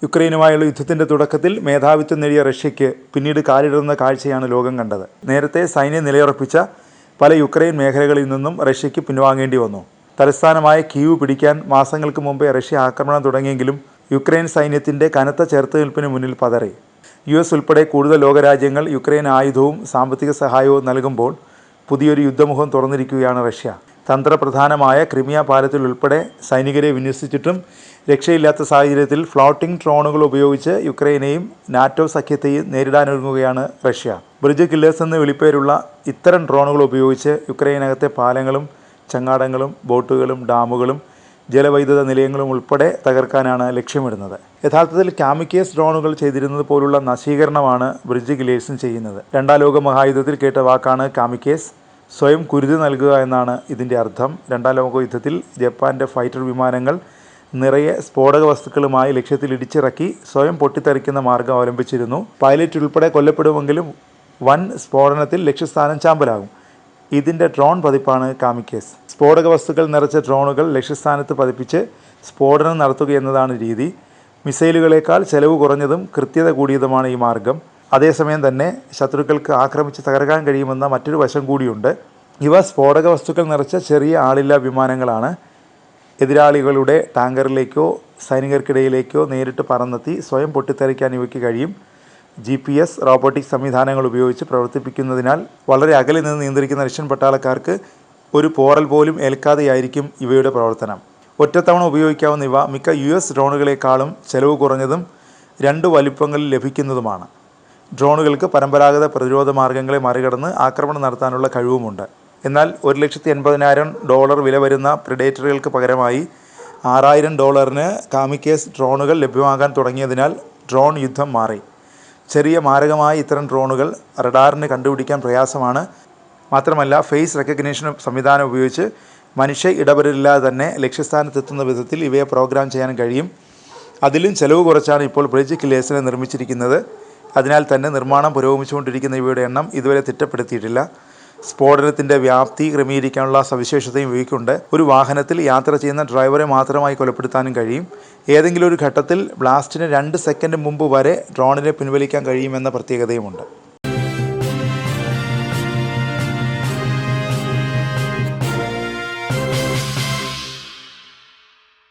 യുക്രൈനുമായുള്ള യുദ്ധത്തിൻ്റെ തുടക്കത്തിൽ മേധാവിത്വം നേടിയ റഷ്യയ്ക്ക് പിന്നീട് കാലിടുന്ന കാഴ്ചയാണ് ലോകം കണ്ടത്. നേരത്തെ സൈന്യം നിലയുറപ്പിച്ച പല യുക്രൈൻ മേഖലകളിൽ നിന്നും റഷ്യയ്ക്ക് പിൻവാങ്ങേണ്ടി വന്നു. തലസ്ഥാനമായ കീവ് പിടിക്കാൻ മാസങ്ങൾക്ക് മുമ്പേ റഷ്യ ആക്രമണം തുടങ്ങിയെങ്കിലും യുക്രൈൻ സൈന്യത്തിൻ്റെ കനത്ത ചെറുത്തുനിൽപ്പിന് മുന്നിൽ പതറി. US ഉൾപ്പെടെ കൂടുതൽ ലോകരാജ്യങ്ങൾ യുക്രൈൻ ആയുധവും സാമ്പത്തിക സഹായവും നൽകുമ്പോൾ പുതിയൊരു യുദ്ധമുഖം തുറന്നിരിക്കുകയാണ് റഷ്യ. തന്ത്രപ്രധാനമായ ക്രിമിയ പാലത്തിൽ ഉൾപ്പെടെ സൈനികരെ വിന്യസിച്ചിട്ടും രക്ഷയില്ലാത്ത സാഹചര്യത്തിൽ ഫ്ലോട്ടിംഗ് ഡ്രോണുകൾ ഉപയോഗിച്ച് യുക്രൈനെയും നാറ്റോ സഖ്യത്തെയും നേരിടാനൊരുങ്ങുകയാണ് റഷ്യ. ബ്രിഡ്ജ് കില്ലേഴ്സ് എന്ന് വിളിപ്പേരുള്ള ഇത്തരം ഡ്രോണുകൾ ഉപയോഗിച്ച് യുക്രൈനകത്തെ പാലങ്ങളും ചങ്ങാടങ്ങളും ബോട്ടുകളും ഡാമുകളും ജലവൈദ്യുത നിലയങ്ങളും ഉൾപ്പെടെ തകർക്കാനാണ് ലക്ഷ്യമിടുന്നത്. യഥാർത്ഥത്തിൽ കാമിക്കേസ് ഡ്രോണുകൾ ചെയ്തിരുന്നത് പോലുള്ള നശീകരണമാണ് ബ്രിഡ്ജ് കില്ലേഴ്സും ചെയ്യുന്നത്. രണ്ടാം ലോക മഹായുദ്ധത്തിൽ കേട്ട വാക്കാണ് കാമിക്കേസ്. സ്വയം കുരുതി നൽകുക എന്നാണ് ഇതിൻ്റെ അർത്ഥം. രണ്ടാം ലോക യുദ്ധത്തിൽ ജപ്പാൻ്റെ ഫൈറ്റർ വിമാനങ്ങൾ നിറയെ സ്ഫോടക വസ്തുക്കളുമായി ലക്ഷ്യത്തിൽ ഇടിച്ചിറക്കി സ്വയം പൊട്ടിത്തെറിക്കുന്ന മാർഗം അവലംബിച്ചിരുന്നു. പൈലറ്റ് ഉൾപ്പെടെ കൊല്ലപ്പെടുമെങ്കിലും വൻ സ്ഫോടനത്തിൽ ലക്ഷ്യസ്ഥാനം ചാമ്പലാകും. ഇതിൻ്റെ ഡ്രോൺ പതിപ്പാണ് കാമിക്കേസ്. സ്ഫോടക വസ്തുക്കൾ നിറച്ച ഡ്രോണുകൾ ലക്ഷ്യസ്ഥാനത്ത് പതിപ്പിച്ച് സ്ഫോടനം നടത്തുക എന്നതാണ് രീതി. മിസൈലുകളേക്കാൾ ചെലവ് കുറഞ്ഞതും കൃത്യത കൂടിയതുമാണ് ഈ മാർഗം. അതേസമയം തന്നെ ശത്രുക്കൾക്ക് ആക്രമിച്ച് തകർക്കാൻ കഴിയുമെന്ന മറ്റൊരു വശം കൂടിയുണ്ട്. ഇവ സ്ഫോടക വസ്തുക്കൾ നിറച്ച ചെറിയ ആളില്ലാ വിമാനങ്ങളാണ്. എതിരാളികളുടെ ടാങ്കറിലേക്കോ സൈനികർക്കിടയിലേക്കോ നേരിട്ട് പറന്നെത്തി സ്വയം പൊട്ടിത്തെറിക്കാൻ ഇവയ്ക്ക് കഴിയും. GPS റോബോട്ടിക് സംവിധാനങ്ങൾ ഉപയോഗിച്ച് പ്രവർത്തിപ്പിക്കുന്നതിനാൽ വളരെ അകലെ നിന്ന് നിയന്ത്രിക്കുന്ന റഷ്യൻ പട്ടാളക്കാർക്ക് ഒരു പോറൽ പോലും ഏൽക്കാതെയായിരിക്കും ഇവയുടെ പ്രവർത്തനം. ഒറ്റത്തവണ ഉപയോഗിക്കാവുന്ന ഇവ മിക്ക US ഡ്രോണുകളെക്കാളും ചെലവ് കുറഞ്ഞതും 2 വലിപ്പങ്ങളിൽ ലഭിക്കുന്നതുമാണ്. ഡ്രോണുകൾക്ക് പരമ്പരാഗത പ്രതിരോധ മാർഗങ്ങളെ മറികടന്ന് ആക്രമണം നടത്താനുള്ള കഴിവുമുണ്ട്. എന്നാൽ $1,80,000 വില വരുന്ന പ്രിഡേറ്ററുകൾക്ക് പകരമായി $6,000 കാമിക്കേസ് ഡ്രോണുകൾ ലഭ്യമാകാൻ തുടങ്ങിയതിനാൽ ഡ്രോൺ യുദ്ധം മാറി. ചെറിയ മാരകമായ ഇത്തരം ഡ്രോണുകൾ റഡാറിന് കണ്ടുപിടിക്കാൻ പ്രയാസമാണ്. മാത്രമല്ല ഫേസ് റെക്കഗ്നിഷൻ സംവിധാനം ഉപയോഗിച്ച് മനുഷ്യ ഇടപെടലില്ലാതെ തന്നെ ലക്ഷ്യസ്ഥാനത്തെത്തുന്ന വിധത്തിൽ ഇവയെ പ്രോഗ്രാം ചെയ്യാൻ കഴിയും. അതിലും ചെലവ് കുറച്ചാണ് ഇപ്പോൾ ബ്രിഡ്ജ് കില്ലേഴ്സിനെ നിർമ്മിച്ചിരിക്കുന്നത്. അതിനാൽ തന്നെ നിർമ്മാണം പുരോഗമിച്ചുകൊണ്ടിരിക്കുന്ന ഇവയുടെ എണ്ണം ഇതുവരെ തിട്ടപ്പെടുത്തിയിട്ടില്ല. സ്ഫോടനത്തിൻ്റെ വ്യാപ്തി ക്രമീകരിക്കാനുള്ള സവിശേഷതയും ഇവയ്ക്കുണ്ട്. ഒരു വാഹനത്തിൽ യാത്ര ചെയ്യുന്ന ഡ്രൈവറെ മാത്രമായി കൊലപ്പെടുത്താനും കഴിയും. ഏതെങ്കിലും ഒരു ഘട്ടത്തിൽ ബ്ലാസ്റ്റിന് 2 സെക്കൻഡ് മുമ്പ് വരെ ഡ്രോണിനെ പിൻവലിക്കാൻ കഴിയുമെന്ന പ്രത്യേകതയുമുണ്ട്.